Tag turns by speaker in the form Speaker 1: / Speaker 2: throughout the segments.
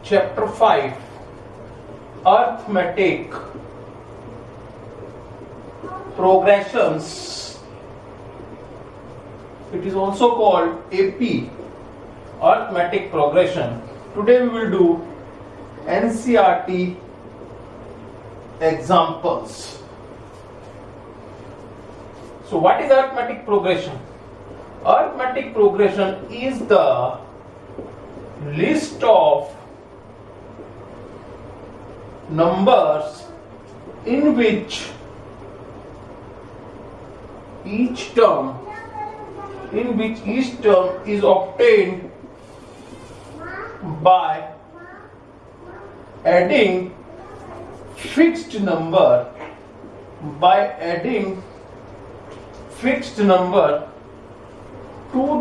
Speaker 1: Chapter 5, Arithmetic Progressions. It is also called AP, Arithmetic Progression. Today we will do NCERT examples. So what is arithmetic progression? Arithmetic progression is the list of numbers in which each term is obtained by adding fixed number to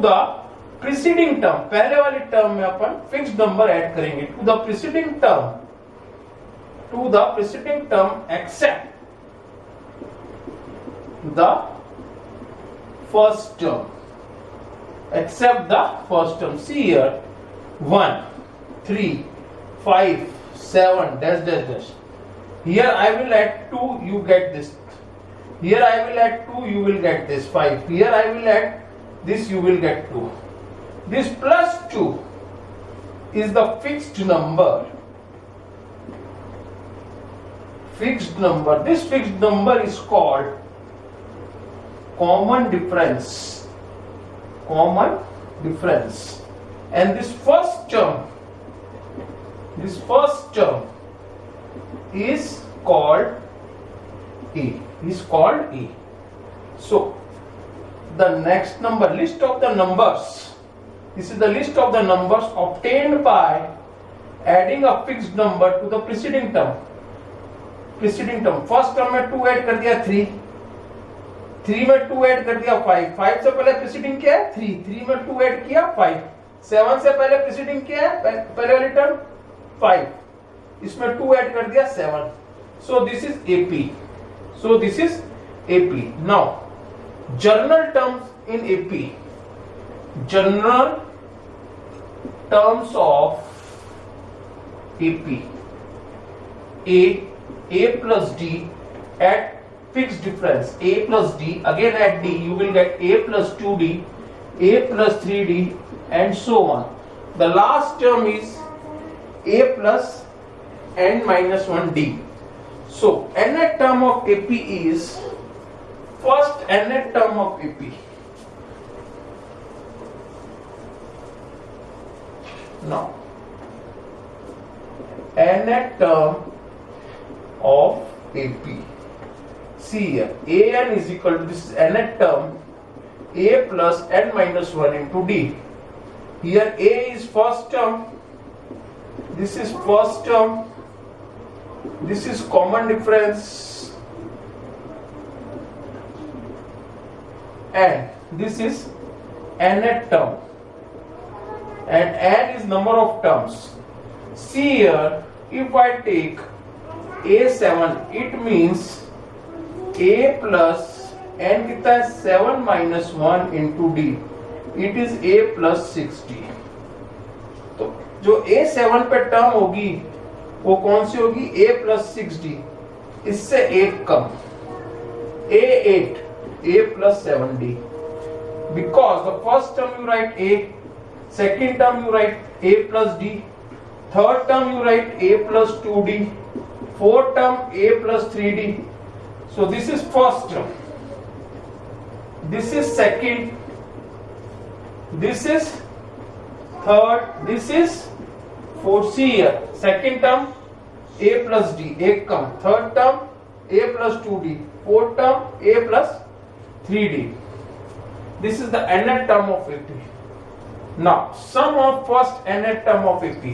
Speaker 1: the preceding term. पहले वाली term में अपन fixed number add करेंगे to the preceding term except the first term. See here, 1, 3, 5, 7 dash. Here I will add 2, you get this. Here I will add 2, you will get this 5. Here I will add this, you will get 2. This plus 2 is the fixed number. This fixed number is called common difference. And this first term is called E. So the next number, list of the numbers. This is the list of the numbers obtained by adding a fixed number to the preceding term. First term में 2 add कर दिया 3 में 2 add कर दिया 5 से पहले preceding क्या है 3 में 2 ऐड किया 5 7 से पहले प्रीसीडिंग क्या है पहले वाली टर्म 5 इसमें 2 ऐड कर दिया 7. So this is AP. Now general terms in AP. General terms of AP. A plus D at fixed difference. A plus D, again at D you will get A plus 2D, A plus 3D and so on. The last term is A plus n minus 1D. So nth term of AP is first nth term of AP. Now nth term of AP. See here, an is equal to, this is nth term, a plus n minus 1 into d. Here a is first term, this is first term, this is common difference, and this is nth term, and n is number of terms. See here, if I take a7, it means a plus n कितना है 7 minus 1 into d. It is a plus 6d. तो जो a7 पे term होगी वो कौन सी होगी a plus 6d. इससे 8 कम a8 a plus 7d. Because the first term you write a, second term you write a plus d, third term you write a plus 2d, fourth term a plus 3d. So this is first term, this is second, this is third, this is fourth. See here, second term a plus d, एक कम, third term a plus 2d, fourth term a plus 3d. This is the nth term of AP. Now sum of first nth term of AP.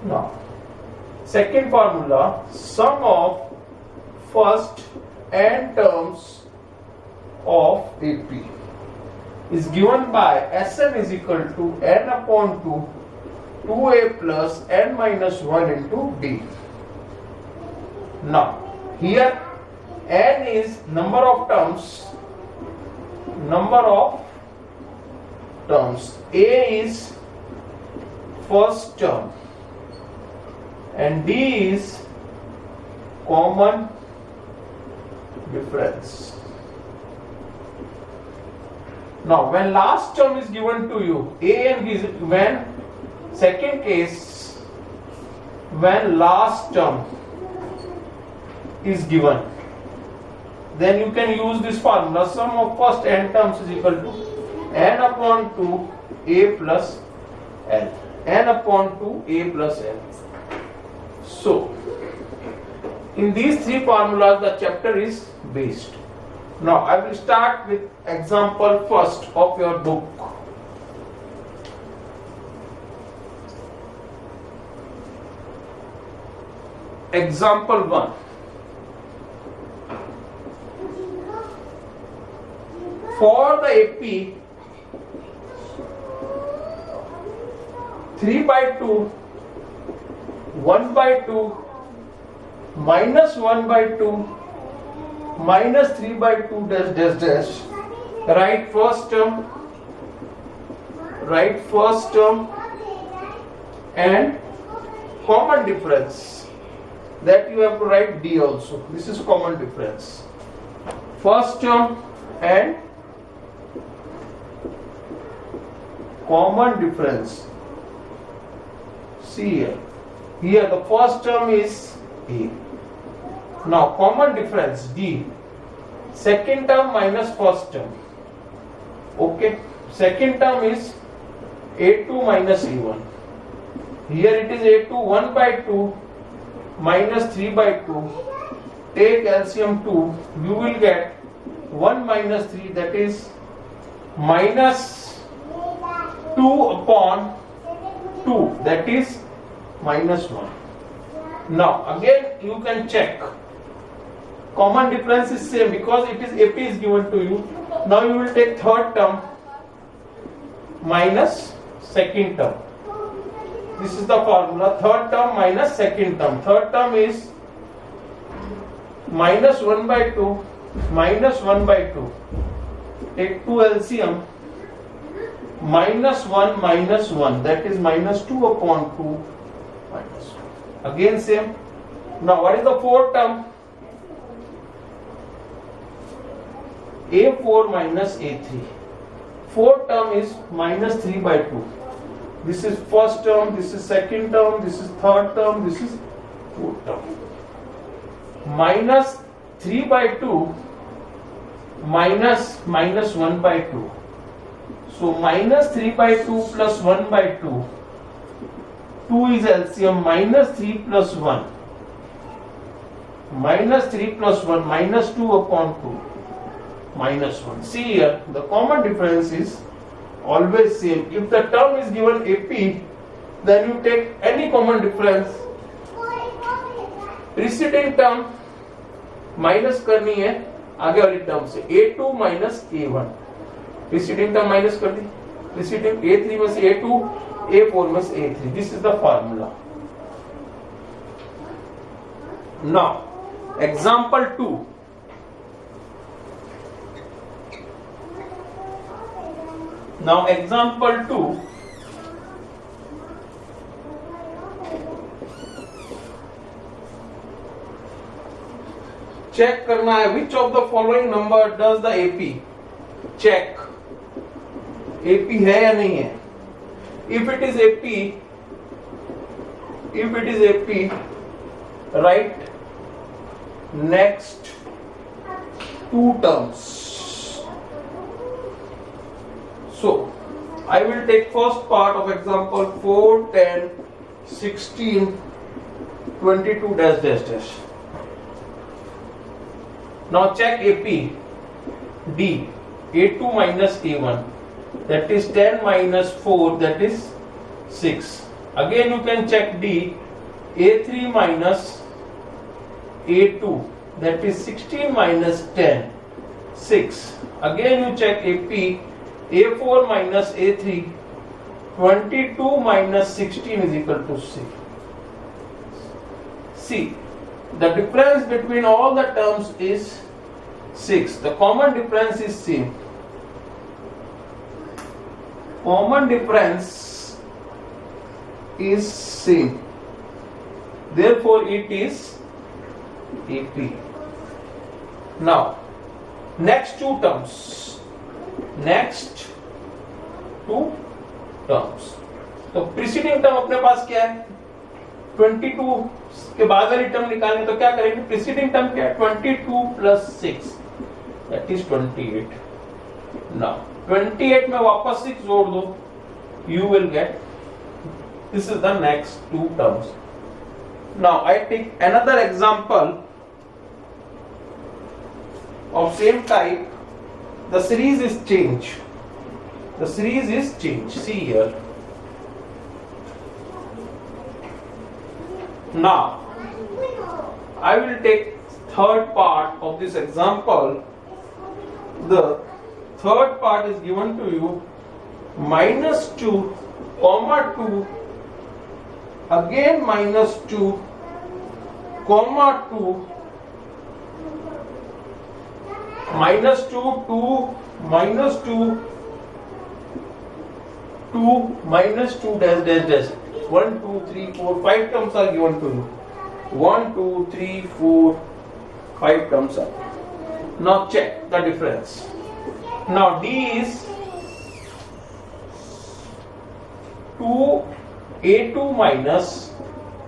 Speaker 1: Now second formula, sum of first n terms of AP is given by Sn is equal to n upon 2 2a plus n minus 1 into d. Now here N is number of terms. A is first term and D is common difference. Now when last term is given to you, A and B is when second case, when last term is given, then you can use this formula. Sum of first n terms is equal to n upon 2 a plus l. N upon 2 a plus l. So in these three formulas the chapter is based. Now I will start with example first of your book. Example 1. For the AP 3 by 2, 1 by 2, minus 1 by 2, minus 3 by 2 dash dash dash. Write first term and common difference. That you have to write D also. This is common difference. First term and common difference. See here. Here the first term is A. Now common difference D. Second term minus first term. Okay. Second term is A2 minus A1. Here it is A2 1 by 2 minus 3 by 2. Take LCM 2. You will get 1 minus 3, that is minus 2 upon 2, that is minus 1. Now again you can check. Common difference is same because it is AP is given to you. Now you will take third term minus second term. This is the formula. Third term minus second term. Third term is minus 1 by 2 minus 1 by 2. Take 2 LCM. Minus 1 minus 1, that is minus 2 upon 2 minus 1. Again same. Now what is the fourth term? A4 minus A3. Fourth term is minus 3 by 2. This is first term, this is second term, this is third term, this is fourth term. Minus 3 by 2 minus 1 by 2. So minus 3 by 2 plus 1 by 2. 2 is LCM, minus 3 plus 1. Minus 3 plus 1, minus 2 upon 2. Minus 1. See here, the common difference is always same. If the term is given AP, then you take any common difference. Preceding term minus करनी है आगे वाली term से A2 minus A1. Preceding term minus कर दी. Preceding A3 में से A2, A4 में से A3. This is the formula. Now, example 2. Now example 2. Check करना है which of the following number does the AP. Check AP है या नहीं है. If it is AP, write next two terms. So I will take first part of example 4, 10, 16, 22 dash dash dash. Now check AP. D. A2 minus A1. That is 10 minus 4. That is 6. Again you can check D. A3 minus A2. That is 16 minus 10. 6. Again you check AP. A4 minus A3. 22 minus 16 is equal to 6. See, the difference between all the terms is 6. The common difference is same. Common difference is same. Therefore, it is AP. Now, next two terms. Next two terms. तो preceding term अपने पास क्या है? 22 के बाद वाली term निकालने तो क्या करेंगे? प्रीसीडिंग टर्म क्या है? 22 प्लस 6 दैट इज 28. नाउ 28 में वापस 6 जोड़ दो, you will get, this is the next two terms. Now I take another example of same type. The series is change. The series is change. See here. Now I will take third part of this example. The third part is given to you minus 2 comma 2 again minus 2 comma 2 minus 2 2 minus 2 2 minus 2 dash dash dash 1 2 3 4 5 terms are given to you. 1 2 3 4 5 terms are. Now check the difference. Now D is 2 A2 minus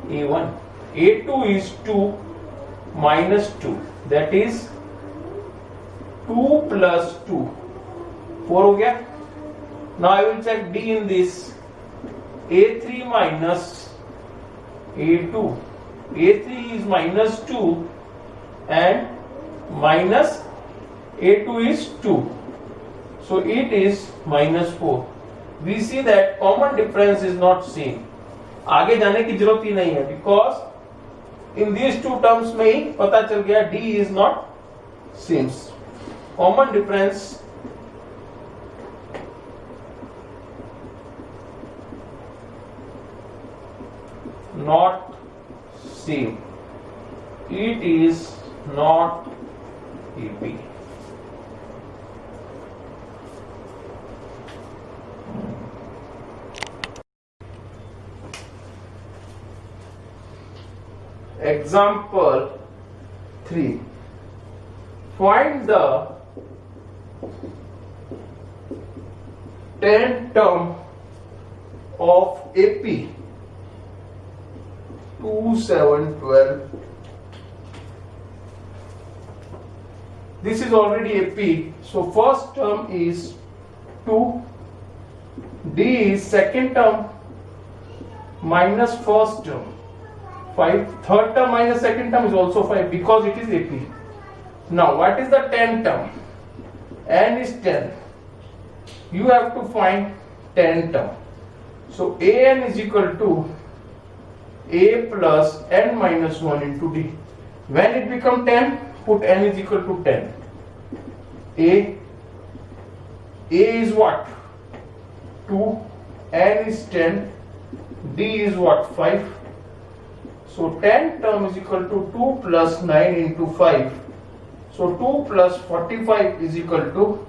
Speaker 1: A1. A2 is 2 minus 2, that is 2 plus 2, 4 हो गया. Now I will check D in this. A3 minus A2. A3 is minus 2 and minus A2 is 2. So it is minus 4. We see that common difference is not same. आगे जाने की जरूरत ही नहीं है, because in these two terms में ही पता चल गया D is not same. Common difference not same. It is not AP. Example 3. Find the 10th term of AP 2 7 12. This is already AP, so first term is 2. D is second term minus first term 5. Third term minus second term is also 5 because it is AP. Now what is the 10th term? N is 10. You have to find 10th term. So An is equal to A plus N minus 1 into D. When it become 10, put N is equal to 10. A is what? 2. N is 10. D is what? 5. So 10 term is equal to 2 plus 9 into 5. So 2 plus 45 is equal to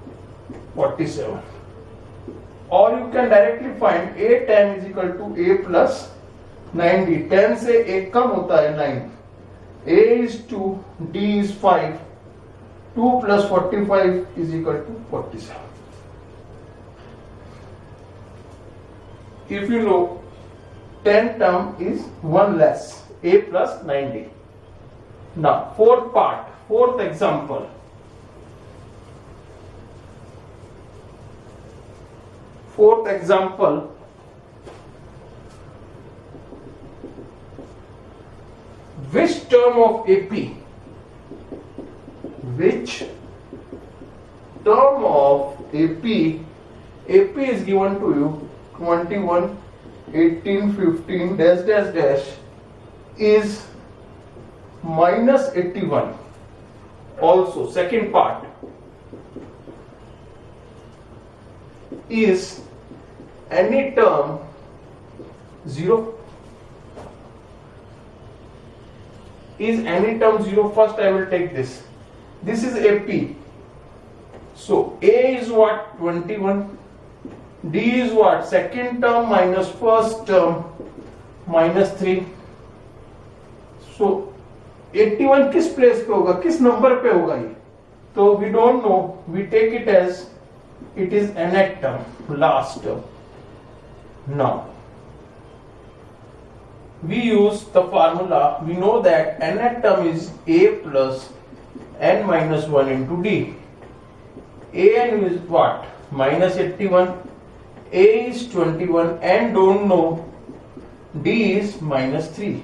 Speaker 1: 47. Or you can directly find A10 is equal to A plus 9D. 10 से 1 कम होता है 9. A is 2, D is 5. 2 plus 45 is equal to 47. If you know 10 term is 1 less, A plus 9D. Now fourth example. Fourth example. Which term of AP? Which term of AP? AP is given to you 21, 18, 15 dash dash dash is minus 81. Also second part is any term 0. Is any term 0? First I will take this. This is AP. So A is what? 21. D is what? Second term minus first term minus 3. So 81 किस place पे होगा, किस number पे होगा ये? तो we don't know. We take it as it is nth term, last term. Now we use the formula. We know that nth term is A plus n minus 1 into D. An is what? Minus 81. A is 21 and don't know. D is minus 3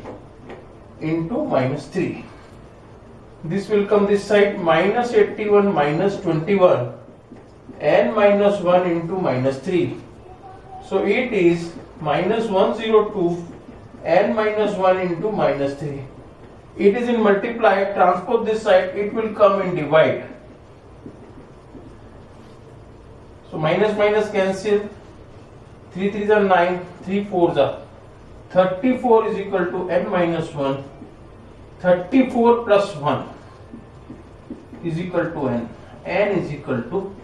Speaker 1: into minus 3. This will come this side, minus 81 minus 21 and minus 1 into minus 3. So it is minus 102 and minus 1 into minus 3. It is in multiply, transpose this side, it will come in divide. So minus minus cancel, 3 3s are 9, 3 4s are 34 is equal to n minus 1. 34 plus 1 is equal to n. N is equal to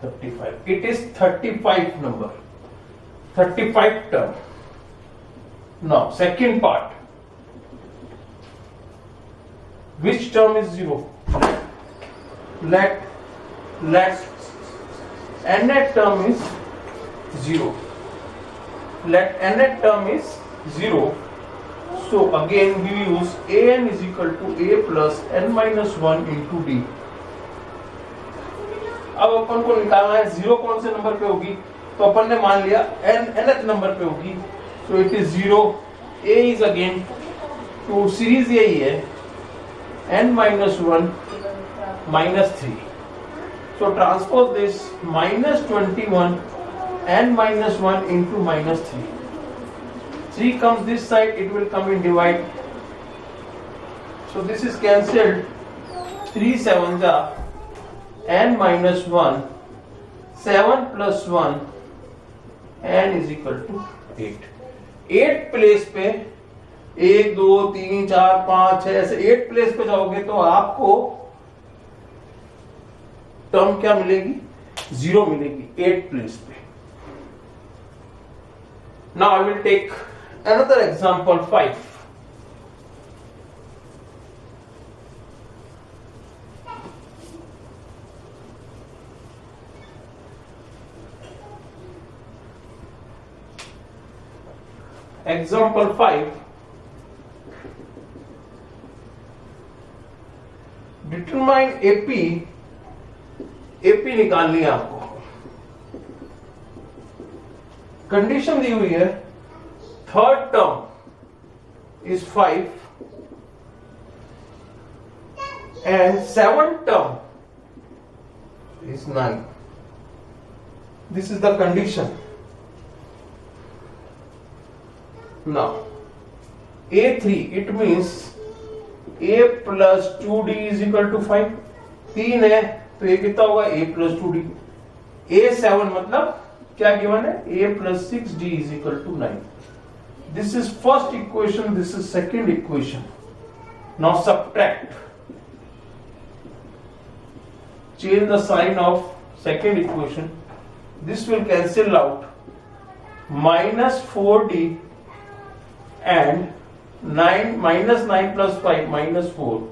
Speaker 1: 35. It is 35 number. 35 term. Now, second part. Which term is 0? Let nth term is 0. Let nth term is 0. So again we use an is equal to a plus n minus 1 into d. अब अपन को निकालना है 0 कौन से number पे होगी, तो अपन ने मान लिया nth नंबर पे होगी. So it is 0. A is again, तो सीरीज यही है n minus 1 minus 3. So transpose this minus 21 n minus 1 into minus 3. 3 comes this side, it will come in divide. So this is cancelled. 3 7s are n minus 1. 7 plus 1 n is equal to 8. 8 place पे 1 2 3 4 5 6 ऐसे 8 place पे जाओगे तो आपको term क्या मिलेगी, 0 मिलेगी 8 place पे. Now I will take another example 5. Example 5. Determine AP. AP निकालनी है आपको. कंडीशन दी हुई है, third term is 5 and seventh term is 9. This is the condition. Now A3, it means A plus 2D is equal to 5. 3 है तो ये कितना होगा, A plus 2D. A7 मतलब क्या गिवन है, A plus 6D is equal to 9. This is first equation, this is second equation. Now subtract. Change the sign of second equation. This will cancel out. Minus 4D and 9 minus 9 plus 5 minus 4.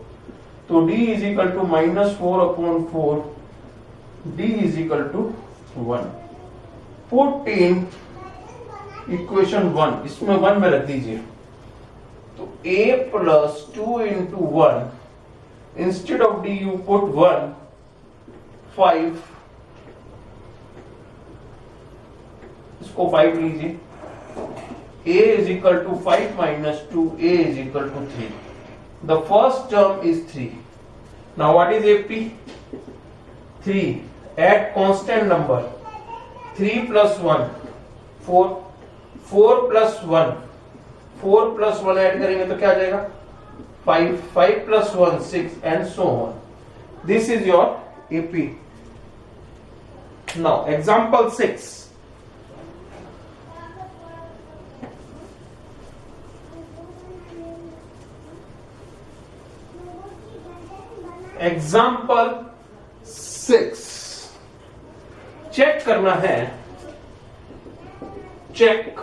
Speaker 1: So D is equal to minus 4 upon 4. D is equal to 1. Put in equation 1. इसमें 1 में रख दीजिए. तो A plus 2 into 1. Instead of D you put 1. 5. इसको 5 लीजिए. A is equal to 5 minus 2. A is equal to 3. The first term is 3. Now what is AP? 3. Add constant number. 3 plus 1 4. 4 plus 1 4 plus 1 add करेंगे तो क्या आ जाएगा, 5. 5 plus 1 6 and so on. This is your AP. Now example 6. Example 6 check करना है, check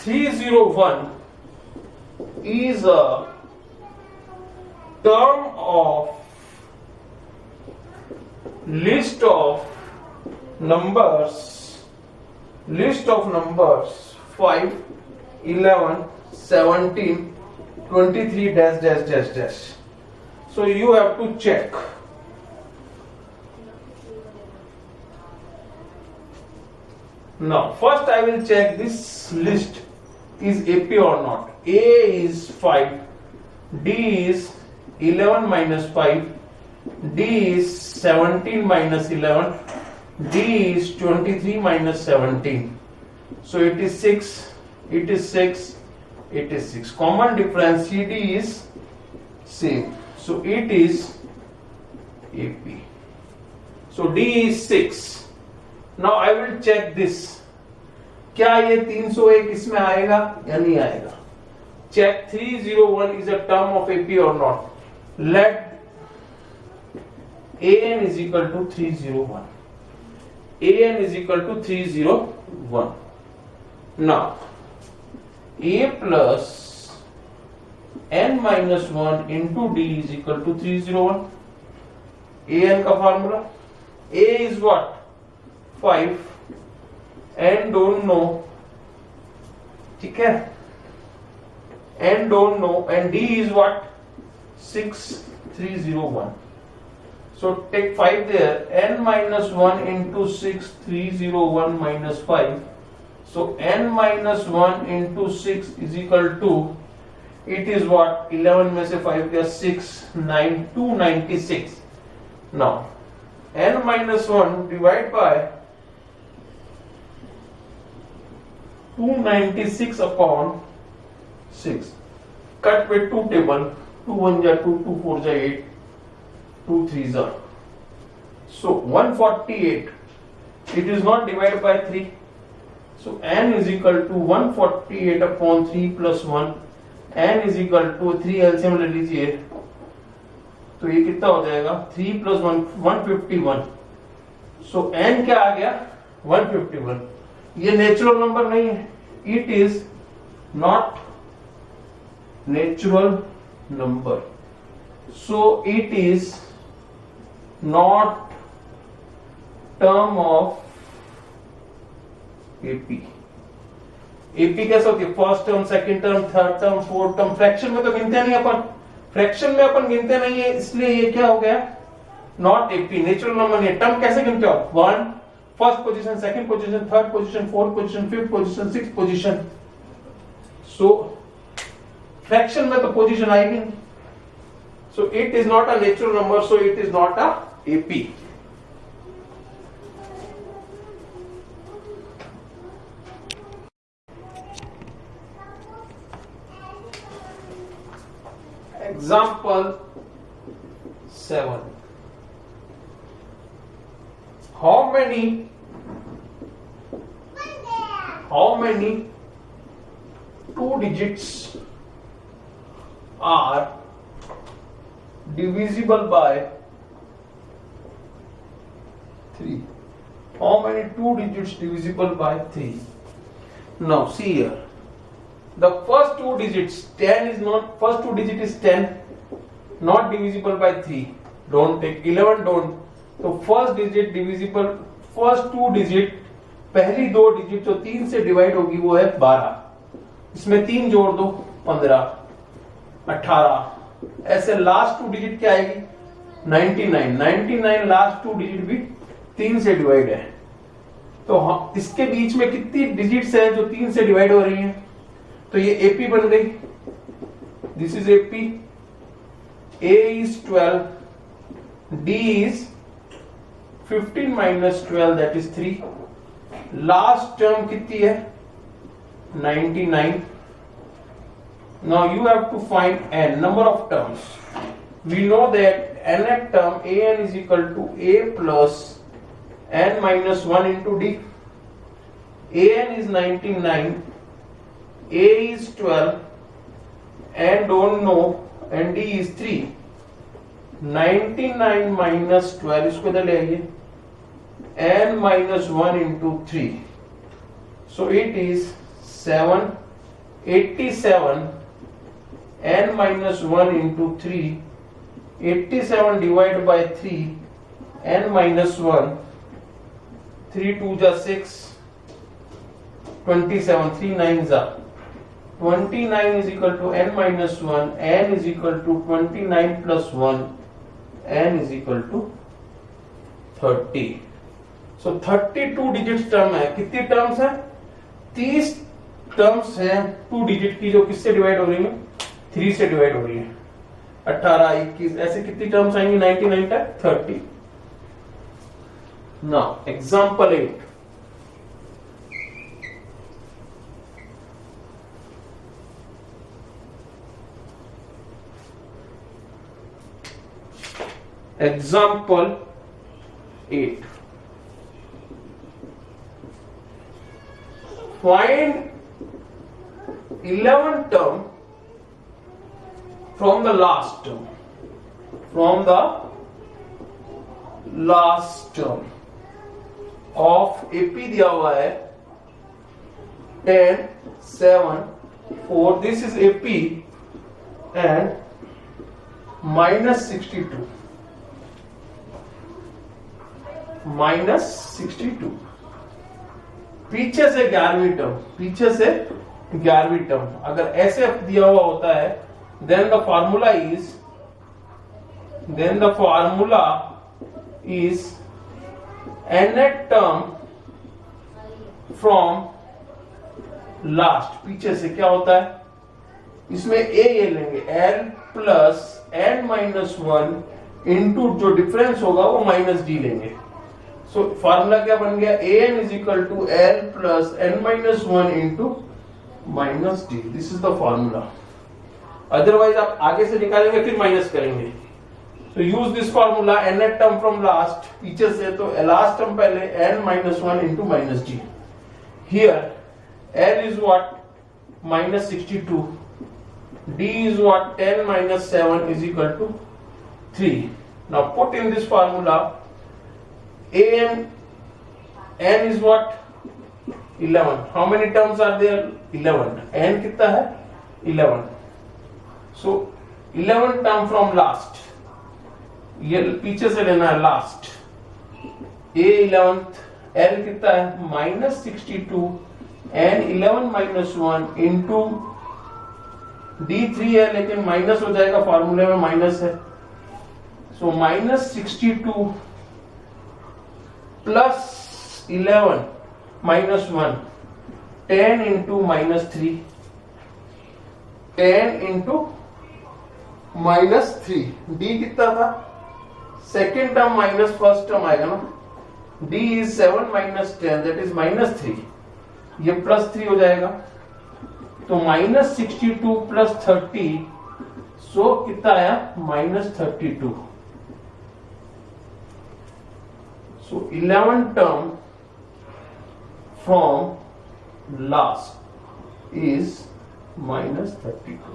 Speaker 1: 301 is a term of list of numbers 5, 11, 17, 23 dash dash dash dash. So you have to check. Now first I will check this list is AP or not. A is 5, D is 11 minus 5, D is 17 minus 11, D is 23 minus 17. So it is 6, it is 6, it is 6. Common difference CD is same. So it is AP. So D is 6. Now I will check this. क्या ये 301 इसमें आएगा या नहीं आएगा? Check 301 is a term of AP or not. Let AN is equal to 301. AN is equal to 301. Now A plus N minus 1 into D is equal to 301. AN का formula, A is what? 5 and don't know, ठीक है, and don't know, and D is what? 6301. So take 5 there, N minus 1 into 6301 minus 5. So N minus 1 into 6 is equal to, it is what? 11 में से 5 गया 6, 9, 296. Now N minus 1 divide by 296 upon 6. Cut with 2 table. 2 1 ja 2, 2 4 ja 8, 2 3 ja. So 148. It is not divided by 3. So N is equal to 148 upon 3 plus 1. N is equal to 3 LCM ले लीजिए. तो ये कितना हो जाएगा? 3 plus 1 151. So N क्या आ गया? 151. ये नेचुरल नंबर नहीं है. It is not natural number. So it is not term of AP. AP कैसे होती है? First term, second term, third term, fourth term. Fraction में तो गिनते नहीं अपन. फ्रैक्शन में अपन गिनते नहीं है, इसलिए ये क्या हो गया? नॉट एपी, नेचुरल नंबर नहीं. टर्म कैसे गिनते हो? 1 first position, second position, third position, fourth position, fifth position, sixth position. So fraction में तो पोजीशन आएगी नहीं. So it is not a natural number, so it is not a AP. Example 7. How many two digits are divisible by 3? How many two digits divisible by 3? Now see here. The first two digits, 10 is not, first two digit is 10, not divisible by 3. Don't take 11, don't. तो first digit divisible, first two digit, पहली दो digit जो 3 से divide होगी वो है 12. इसमें 3 जोड़ दो 15, 18. ऐसे लास्ट टू डिजिट क्या आएगी? 99. 99 लास्ट टू डिजिट भी 3 से डिवाइड है. तो इसके बीच में कितनी डिजिट्स है जो 3 से डिवाइड हो रही हैं? तो ये एपी बन गई. This is AP. A is 12, d is 15 minus 12 that is 3. Last term कितनी है? 99. Now you have to find n number of terms. We know that nth term an is equal to a plus n minus 1 into d. an is 99, a is 12, and don't know, and D is 3. 99 minus 12 इसको इधर ले आइए, n minus 1 into 3. So it is 87 n minus 1 into 3. 87 divided by 3, n minus 1. 3 2 जा 6, 27, 3 9 जा 29 is equal to n minus 1, n is equal to 29 plus 1, n is equal to 30. So 32 digit term है. कितनी terms है? 30 terms हैं 2 digit की, जो किससे divide हो रही है? 3 से डिवाइड हो रही है. 18, 21, ऐसे कितनी टर्म्स आएंगी? 99 तक 30. Now example 8. Example 8. Find 11 term from the last term. From the last term of AP दिया हुआ है 10, 7, 4. This is AP and minus 62. minus 62. पीछे से 11वीं टर्म, पीछे से 11वीं टर्म अगर ऐसे दिया हुआ होता है, then the formula is nth term from last. पीछे से क्या होता है? इसमें a ये लेंगे, l plus n minus 1 into जो डिफरेंस होगा वो माइनस d लेंगे. सो फार्मूला क्या बन गया? an is equal to l plus n minus 1 into minus d. This is the formula. Otherwise आप आगे से निकालेंगे फिर माइनस करेंगे. So use this formula. nth term from last, पीछे से तो लास्ट टर्म पहले n minus 1 into minus d. Here l is what? minus 62. d is what? 10 minus 7 is equal to 3. Now put in this formula. n is what? 11. How many terms are there? 11. n कितना है? 11. So 11 term from last. ये पीछे से लेना है last. a 11th, l कितना है? minus 62 n 11 minus 1 into d 3 है लेकिन माइनस हो जाएगा, फॉर्मूले में माइनस है. सो minus 62 plus 11 minus 1, 10 into minus 3, 10 into minus 3. d कितना था? Second term minus first term आएगा ना. d is 7 minus 10, that is minus 3. ये प्लस 3 हो जाएगा. तो minus 62 plus 30, सो कितना आया? minus 32. So 11 term from last is minus 32.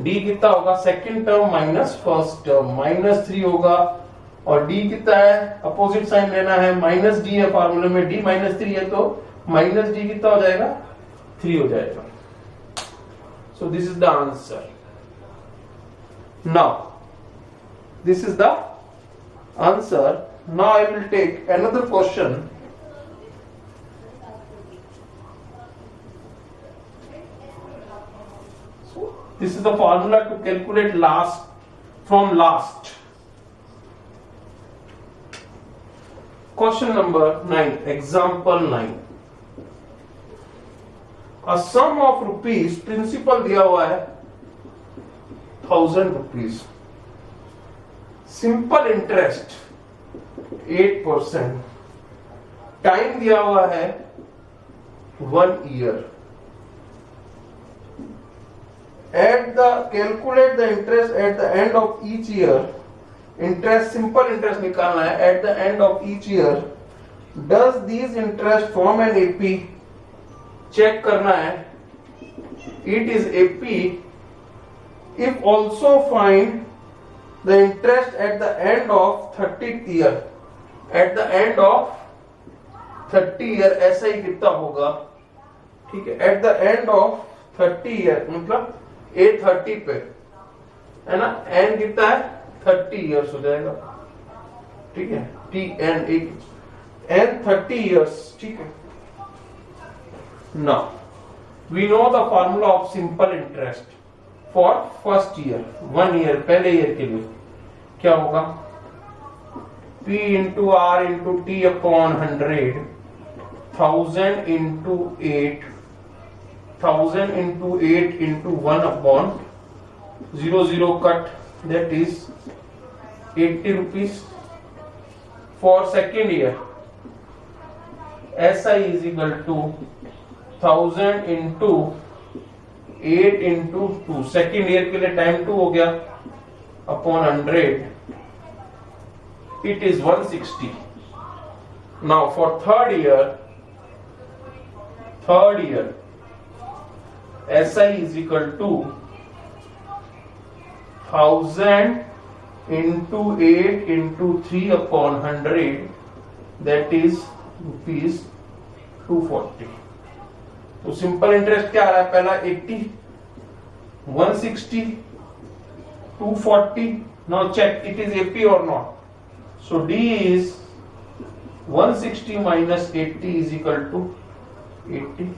Speaker 1: D कितना होगा? Second term minus first term, minus 3 होगा. और D कितना है? अपोजिट साइन लेना है. माइनस D है फॉर्मूले में, D minus 3 है तो माइनस D कितना हो जाएगा? 3 हो जाएगा. So this is the answer. Now this is the answer. Now I will take another question. So this is the formula to calculate last from last. Question number 9, example 9. A sum of rupees, principal दिया हुआ है 1000 rupees. Simple interest 8%. Time दिया हुआ है 1 year. Calculate the interest at the end of each year. Interest, simple interest निकालना है at the end of each year. Does these interest form an AP? चेक करना है. It is AP if also find the interest at the end of 30th year, at the end of 30 year ऐसा ही कितना होगा, ठीक है, at the end of 30 year मतलब A30 पे है ना, एन कितना है 30 ईयर्स हो जाएगा, ठीक है, टी एन एन 30 ईयर्स, ठीक है। Now we know the formula of simple interest for first year, 1 year पहले ईयर के लिए क्या होगा, P into R into T upon 100, 1000 into 8, 1000 into 8 into 1 upon 0 cut, that is 80 rupees. For second year, SI is equal to 1000 into 8 into 2, second year के लिए time 2 हो गया, upon 100, it is 160. Now for third year, SI is equal to 1000 into 8 into 3 upon 100, that is rupees 240. तो simple interest क्या आ रहा है, पहला 80, 160, 240. Now check it is AP or not. So D is 160 minus 80 is equal to 80.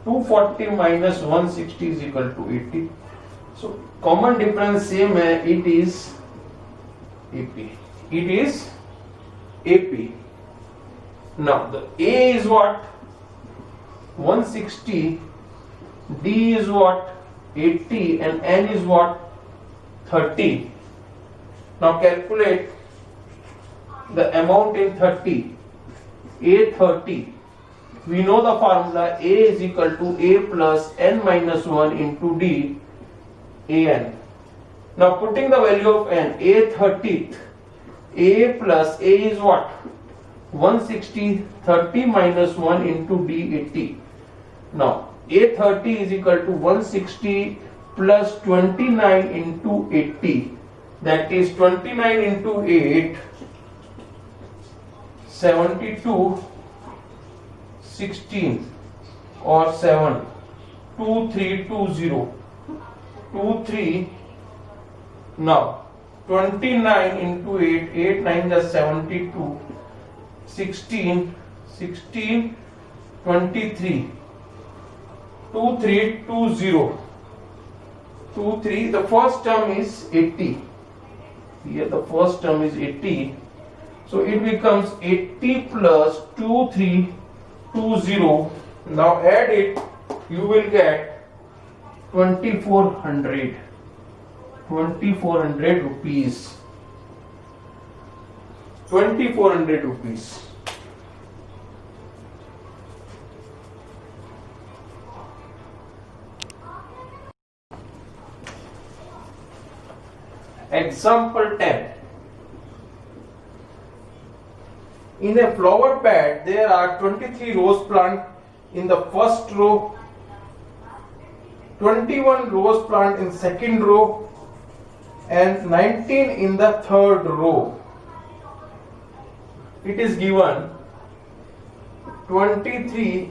Speaker 1: 240 minus 160 is equal to 80. So common difference same है, it is AP. It is AP. Now the A is what, 160, D is what, 80, and N is what, 30. Now calculate the amount in 30. A30. We know the formula, A is equal to A plus N minus 1 into D, AN. Now putting the value of N, A30th, A plus A is what, 160, 30 minus 1 into D, 80. Now A30 is equal to 160 plus 29 into 80, that is 29 into 8, 72, 16 or 7, 2320, 23. Now 29 into 8, 8 9 is 72, 16, 23, 2320, 23. The first term is 80. Here the first term is 80. So it becomes 80 plus 2320. Now add it, you will get 2400. 2400 rupees. 2400 rupees. Example 10. In a flower bed, there are 23 rose plants in the first row, 21 rose plants in second row, and 19 in the third row. It is given 23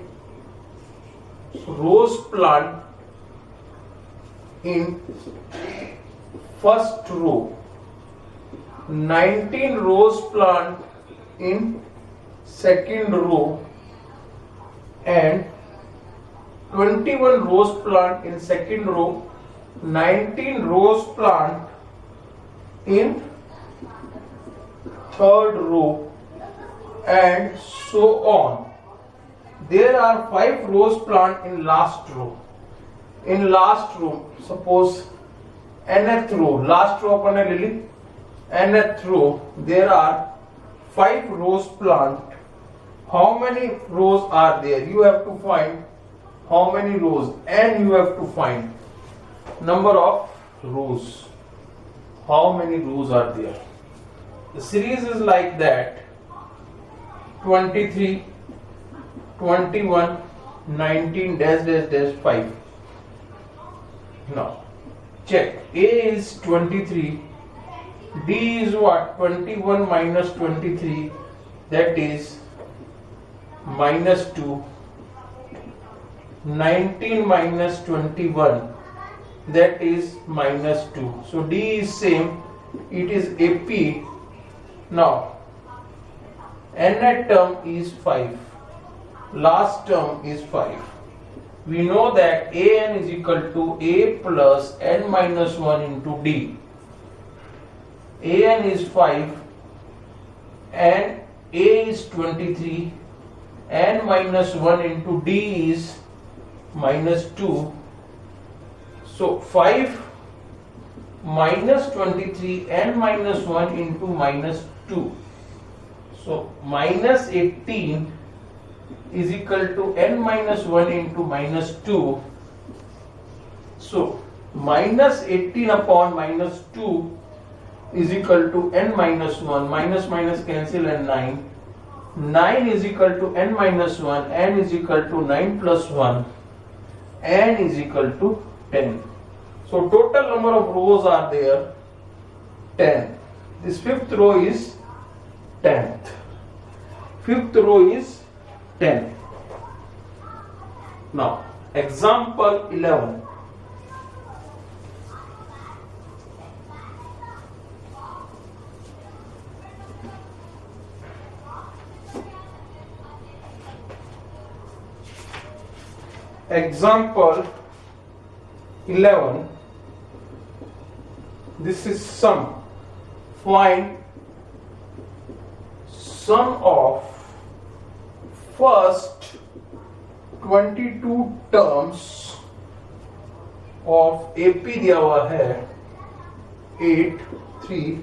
Speaker 1: rose plant in first row, 19 rose plant in second row, and 21 rose plant in second row, 19 rose plant in third row, and so on. There are 5 rose plant in last row. In last row, suppose nth row, last row अपन ने ले ली, nth row, there are 5 rose plant. How many rows are there? You have to find how many rows, and you have to find number of rows. How many rows are there? The series is like that: 23, 21, 19 dash dash dash 5. Now check. A is 23. D is what? 21 minus 23. That is minus 2. 19 minus 21. That is minus 2. So D is same. It is AP. Now, nth term is 5. Last term is 5. We know that an is equal to a plus n minus 1 into d. An is 5 and a is 23. N minus 1 into d is minus 2. So 5 minus 23 n minus 1 into minus 2. So minus 18 is equal to n minus 1 into minus 2. So minus 18 upon minus 2 is equal to n minus 1. Minus minus cancel and 9. 9 is equal to n minus 1. N is equal to 9 plus 1. N is equal to 10. So total number of rows are there 10. This fifth row is 10th. Fifth row is 10. Now, example 11. Example 11. This is sum. Find sum of first 22 terms of AP दिया हुआ है 8 3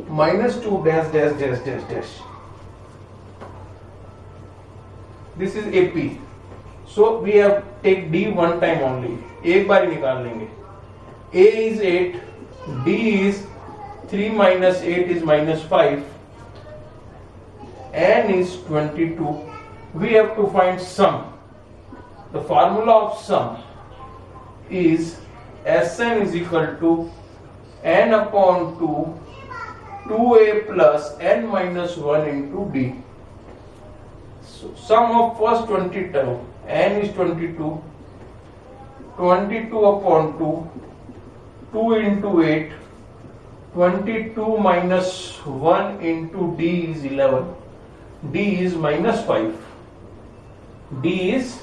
Speaker 1: minus 2 dash dash dash dash dash. This is AP. So we have take D one time only. एक बार ही निकाल लेंगे. A is 8, D is 3 minus 8 is minus 5, N is 22. We have to find sum. The formula of sum is Sn is equal to n upon 2, 2a plus n minus 1 into d. So sum of first 20 term, n is 22, 22 upon 2, 2 into 8, 22 minus 1 into d is 11, d is minus 5, d is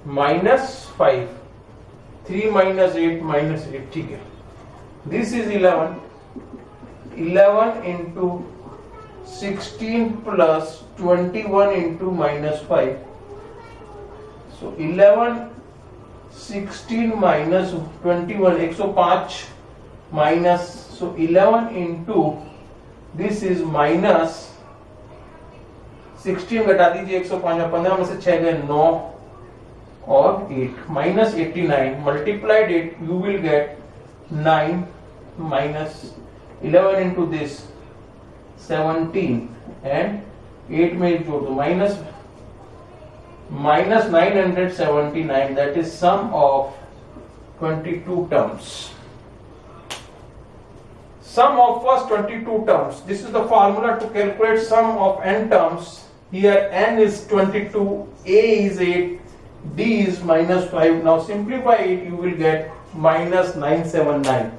Speaker 1: minus 5, 3 minus 8 minus 8, ठीक है. This is 11, 11 into 16 plus 21 into minus 5. So 11, 16 minus 21, 105 minus, so 11 into, this is minus 16 घटा दीजिए 105 में, 15 में से 6 गए 9 और 8 minus 89, multiplied it, you will get 9 minus 11 into this 17 and 8 में जोड़ दो minus 979, that is sum of 22 terms. Sum of first 22 terms. This is the formula to calculate sum of n terms. Here n is 22, a is 8, d is minus 5. Now simplify it, you will get minus 979.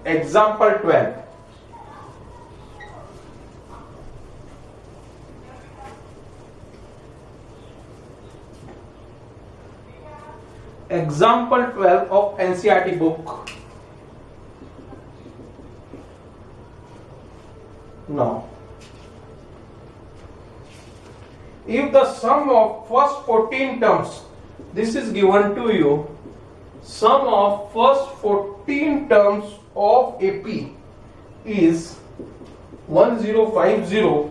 Speaker 1: Example 12. Example 12 of NCERT book. Now, if the sum of first 14 terms, this is given to you, sum of first 14 terms of AP is 1050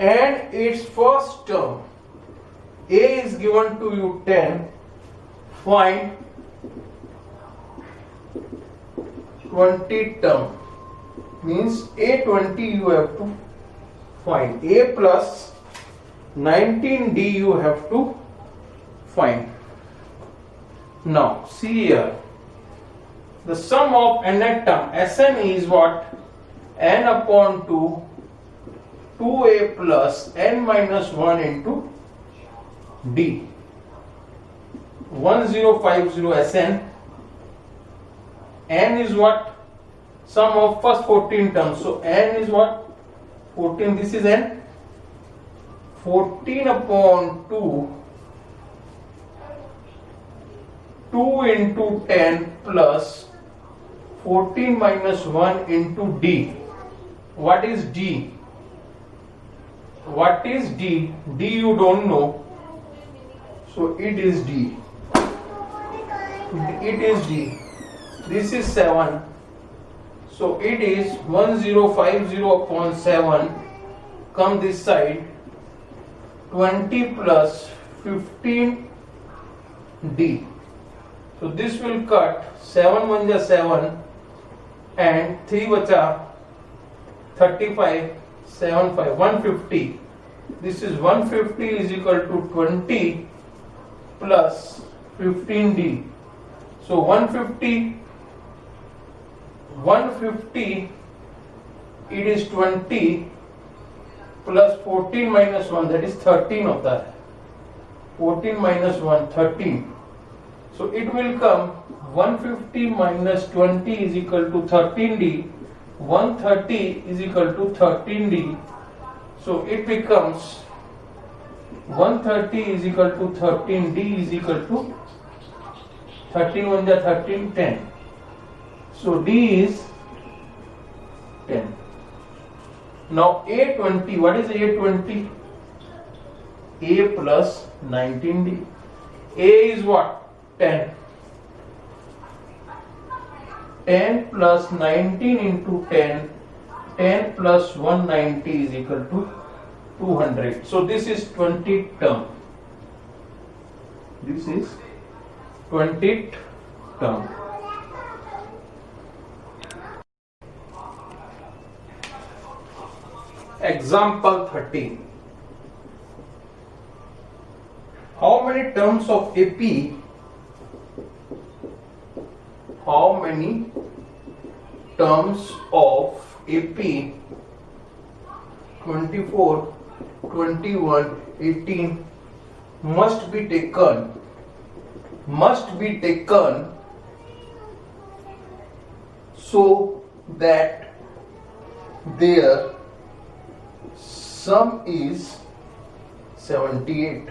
Speaker 1: and its first term A is given to you 10, find 20 term, means A20 you have to find, A plus 19D you have to find. Now see here, the sum of nth term Sn is what? N upon 2 2a plus n minus 1 into d. 1050 Sn. N is what? Sum of first 14 terms. So n is what? 14. This is n. 14 upon 2 2 into 10 plus 14 minus 1 into d. What is d? What is d? D you don't know. So it is d. It is d. This is 7. So it is 1050 upon 7. Come this side. 20 plus 15 d. So this will cut 7 1 ja 7 and 3 bacha 35 7 5 150. This is 150 is equal to 20 plus 15d. So 150 it is 20 plus 14 minus 1, that is 13 of that. 14 minus 1 13. So it will come 150 minus 20 is equal to 13d. 130 is equal to 13d. So it becomes 130 is equal to 13d is equal to 13 1 ja 13 10. So d is 10. Now A20, what is A20? A plus 19d. A is what? 10. 10 plus 19 into 10. 10 plus 190 is equal to 200. So this is 20th term. This is 20th term. Example 13. How many terms of AP? How many terms of AP 24, 21, 18 must be taken so that their sum is 78.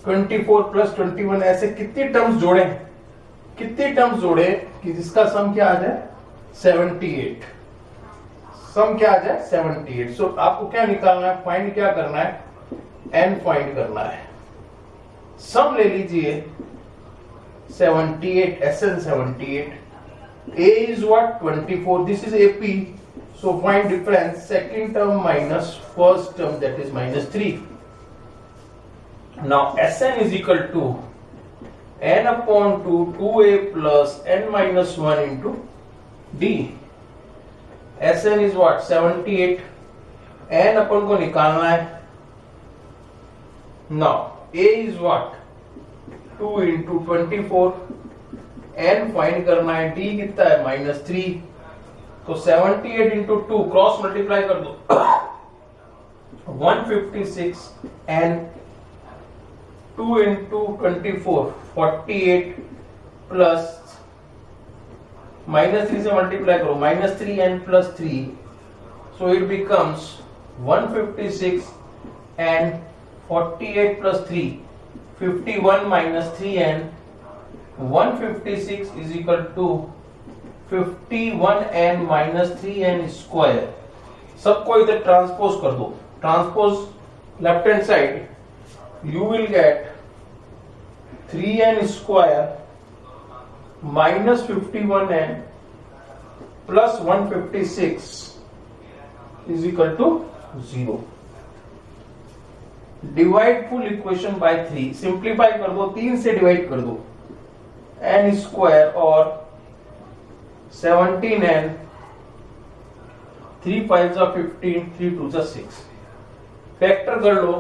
Speaker 1: (24 plus 21) ऐसे कितने terms जोड़े कि जिसका सम क्या आ जाए 78. सम क्या आ जाए 78. सो आपको क्या निकालना है? फाइंड क्या करना है? n फाइंड करना है. सम ले लीजिए 78, Sn 78. A is what? 24. This is AP. So find difference. Second term minus first term, that is minus 3. Now Sn is equal to n upon 2 2a plus n minus 1 into d. Sn is what? 78. n अपन को निकालना है. Now A is what? 2 into 24. n find करना है. d कितना है? minus 3. तो 78 into 2 cross multiply कर दो. 156 and 2 into 24 48 plus minus 3 से मल्टीप्लाई करो. minus 3n plus 3. So it becomes 156 and 48 plus 3 51 minus 3n. 156 is equal to 51n minus 3n square. सबको इधर ट्रांसपोज कर दो. Transpose left hand side. You will get 3n square minus 51n plus 156 is equal to 0. Divide full equation by 3. Simplify कर दो. 3 से divide कर दो. n square और 17n. 3 5s are 15. 3 2s are 6. Factor कर लो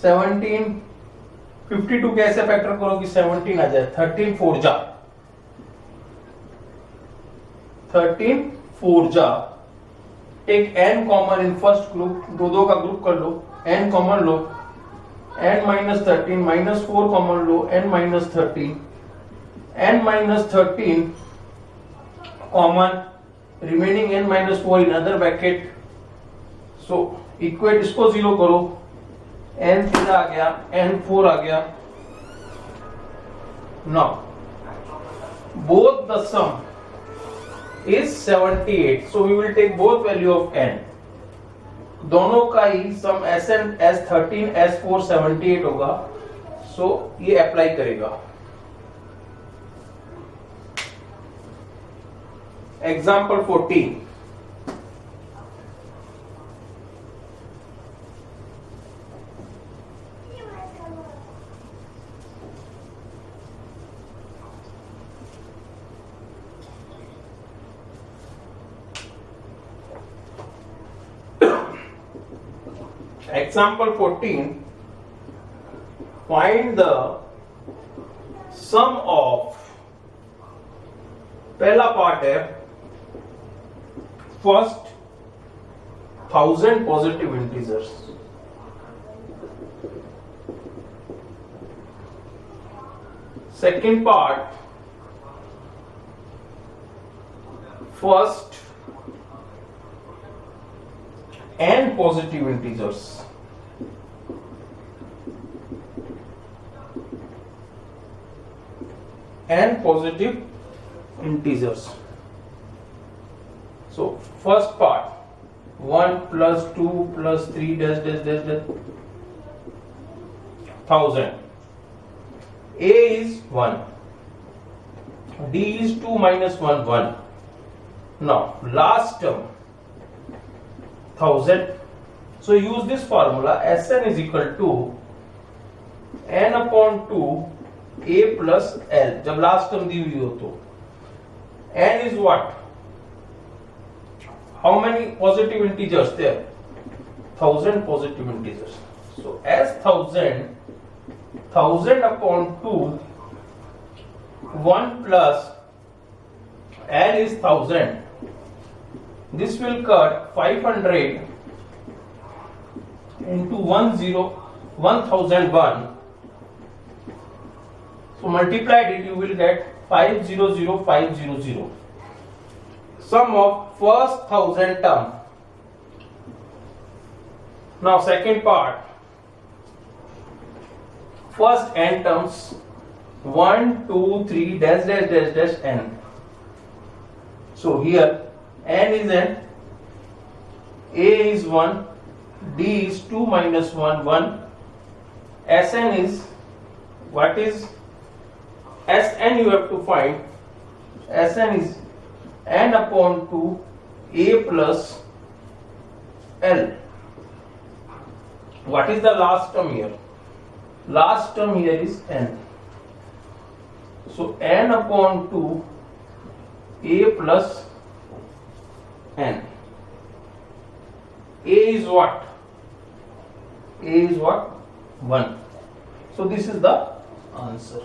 Speaker 1: 17, 52 कैसे फैक्टर करो कि 17 आ जाए, 13 4 जा 13 4 जा, take n common in first group, दो का ग्रुप कर लो, n कॉमन लो, n माइनस 13 माइनस 4 कॉमन लो, n minus 13, n minus 13 common, remaining n minus 4 in other bracket, so equate इसको जीरो करो, n 3 आ गया, n 4 आ गया. Now both the sum is 78, so we will take both value of n. दोनों का ही सम Sn S13 S4 78 होगा, so ये अप्लाई करेगा. Example 14. Example 14, find the sum of, पहला पार्ट है first 1000 positive integers, second part first n positive integers, n positive integers. So first part 1 plus 2 plus 3 dash dash dash dash 1000. A is 1, D is 2 minus 1 1. Now last term 1000, so use this formula, Sn is equal to n upon 2 a plus l, जब last term दी हुई हो तो n is what, how many positive integers there, 1000 positive integers, so as 1000 upon 2, 1 plus l is 1000, this will cut 500 into 1001, so multiplied it, you will get 500500, sum of first 1000 term. Now second part, first n terms 1 2 3 dash dash dash dash n, so here n is n, a is 1, d is 2 minus 1 1, Sn is, what is Sn, you have to find, Sn is n upon 2 a plus l. What is the last term here? Last term here is n, so n upon 2 a plus n. A is what? A is what? 1. So this is the answer.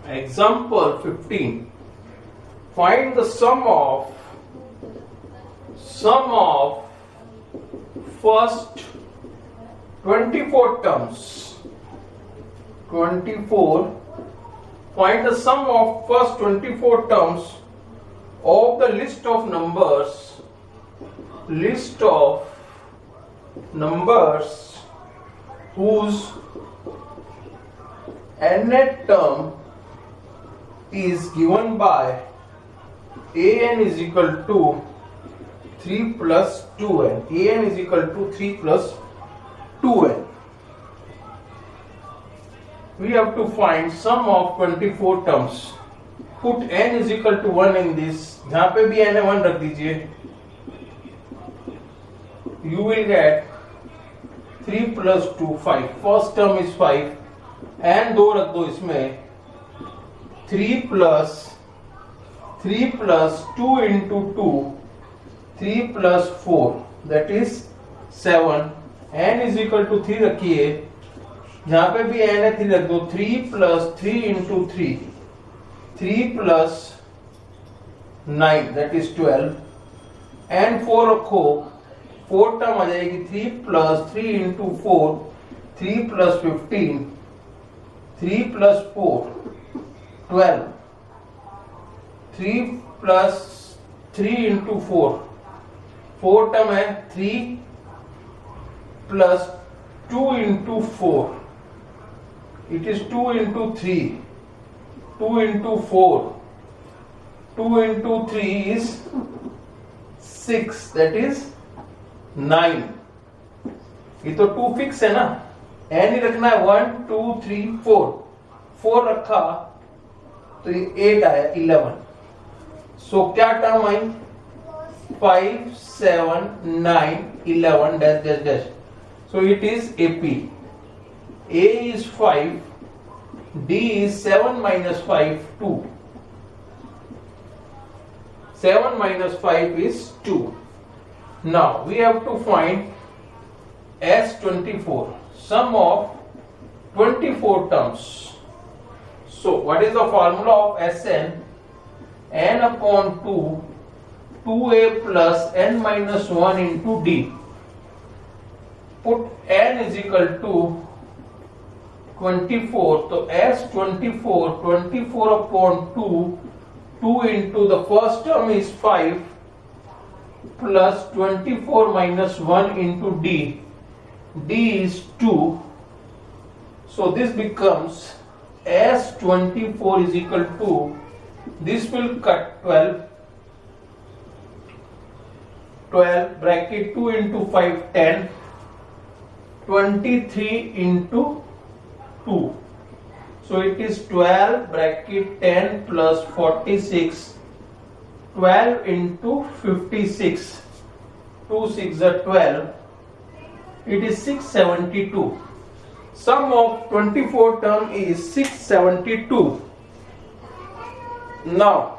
Speaker 1: Example 15. Find the sum of first 24 terms. 24. Find the sum of first 24 terms of the list of numbers whose nth term is given by an is equal to 3 plus 2n. An is equal to 3 plus 2n. We have to find sum of 24 terms. Put n is equal to 1 in this. जहां पे भी n है 1 रख दीजिए. You will get 3 plus 2 5. First term is 5. n 2 रख दो इसमें. 3 plus 2 into 2, 3 plus 4, that is 7. n is equal to 3 रखिए, जहां पे भी n है 3 रख दो. 3 plus 3 into 3, 3 plus 9, that is 12. n 4 रखो, 4 टर्म आ जाएगी. 3 plus 3 into 4, 3 plus 15, 3 plus 4, 12. 3 plus 3 into 4, 4 term है. 3 plus 2 into 4, it is 2 into 3, 2 into 4, 2 into 3 is 6, that is 9. ये तो 2 फिक्स है ना, n ही रखना है. 1 2 3 4, 4 रखा तो ये 8 आया, 11. सो क्या term I? 5 7 9 11 dash dash dash. So it is AP. A is 5, D is 7 minus 5, 2. 7 minus 5 is 2. Now we have to find S24, sum of 24 terms. So what is the formula of Sn? N upon 2, 2a plus n minus 1 into D. Put n is equal to 24. So S24, 24 upon 2, 2 into the first term is 5 plus 24 minus 1 into D. D is 2. So this becomes S24 is equal to, this will cut 12. 12 bracket 2 into 5, 10. 23 into 2. So it is 12 bracket 10 plus 46. 12 into 56. 2 6 are 12. It is 672. Sum of 24 term is 672. Now,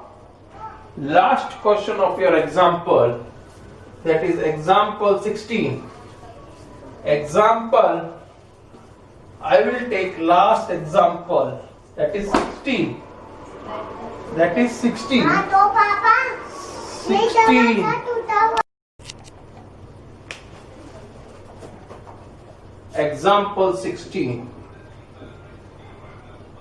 Speaker 1: last question of your example, that is example 16. Example, I will take last example, that is 16. That is 16. 16. Example 16.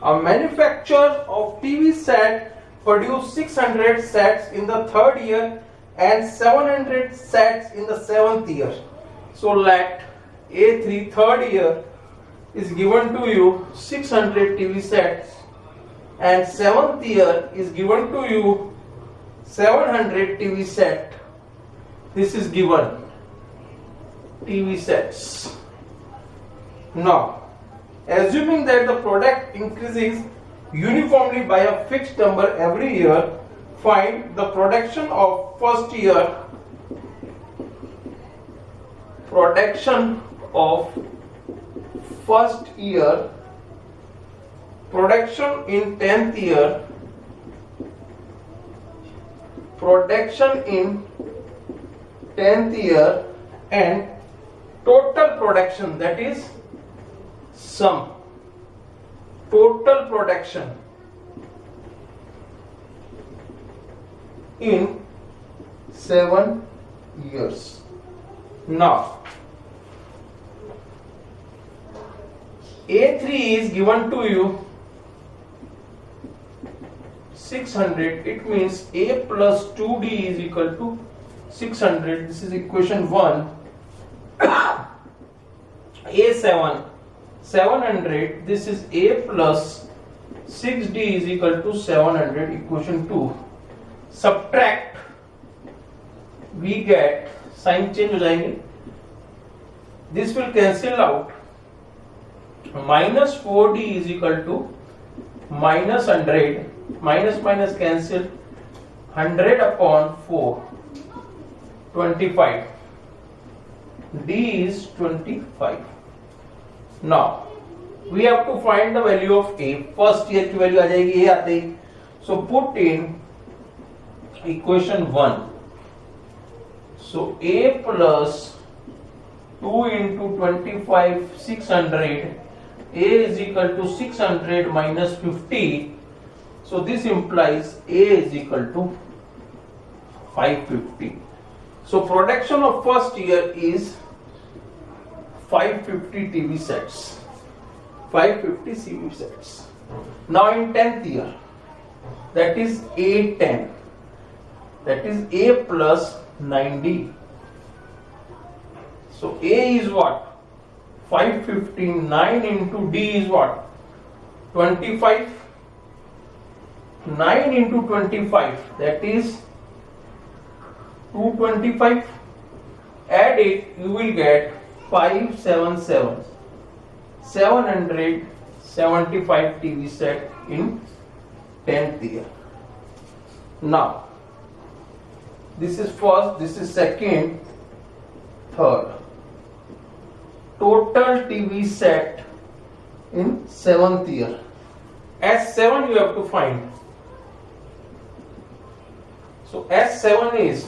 Speaker 1: A manufacturer of TV set produced 600 sets in the 3rd year and 700 sets in the 7th year. So let A3 3rd year is given to you 600 TV sets and 7th year is given to you 700 TV set. This is given TV sets. Now, assuming that the product increases uniformly by a fixed number every year, find the production of first year, production of first year, production in 10th year, production in 10th year, and total production, that is sum, total production in 7 years. Now, A3 is given to you 600. It means A plus 2D is equal to 600. This is equation 1. A7 700. This is A plus 6D is equal to 700. Equation 2. Subtract. We get sign change हो जाएंगे. This will cancel out. Minus 4D is equal to minus 100. Minus minus cancel. 100 upon 4. 25. D is 25. Now we have to find the value of A. First year की value आ जाएगी A आते ही So put in equation 1. So A plus 2 into 25 600, A is equal to 600 minus 50. So this implies A is equal to 550. So production of first year is 550 TV sets. 550 TV sets. Now in 10th year, that is A10. That is A plus 9D. So A is what? 550. 9 into D is what? 25. 9 into 25, that is 225. Add it, you will get 577. 775 TV set in 10th year. Now, this is first, this is second, third. Total TV set in 7th year. S7 you have to find. So S7 is